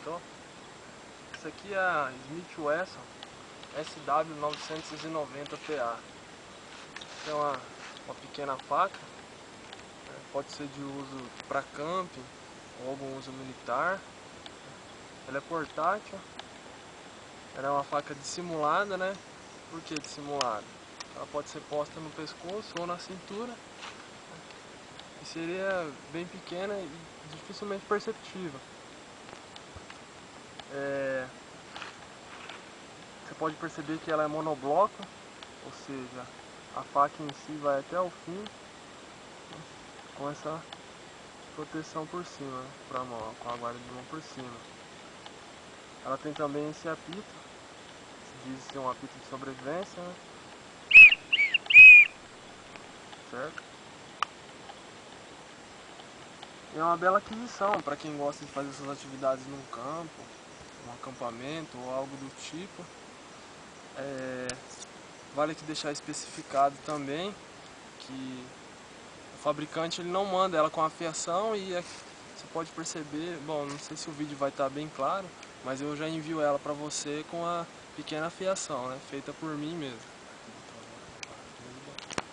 Então, essa aqui é a Smith Wesson SW990 PA. É uma pequena faca, né? Pode ser de uso para camping ou algum uso militar. Ela é portátil. Ela é uma faca dissimulada, né? Por que dissimulada? Ela pode ser posta no pescoço ou na cintura e seria bem pequena e dificilmente perceptível. Você pode perceber que ela é monobloco, ou seja, a faca em si vai até o fim com essa proteção por cima, né, para a mão, com a guarda de mão por cima. Ela tem também esse apito, diz ser um apito de sobrevivência, né? Certo? E é uma bela aquisição para quem gosta de fazer suas atividades num campo, um acampamento ou algo do tipo. Vale aqui deixar especificado também que o fabricante ele não manda ela com a fiação e você pode perceber, bom, não sei se o vídeo vai estar bem claro, mas eu já envio ela para você com a pequena fiação, né, feita por mim mesmo.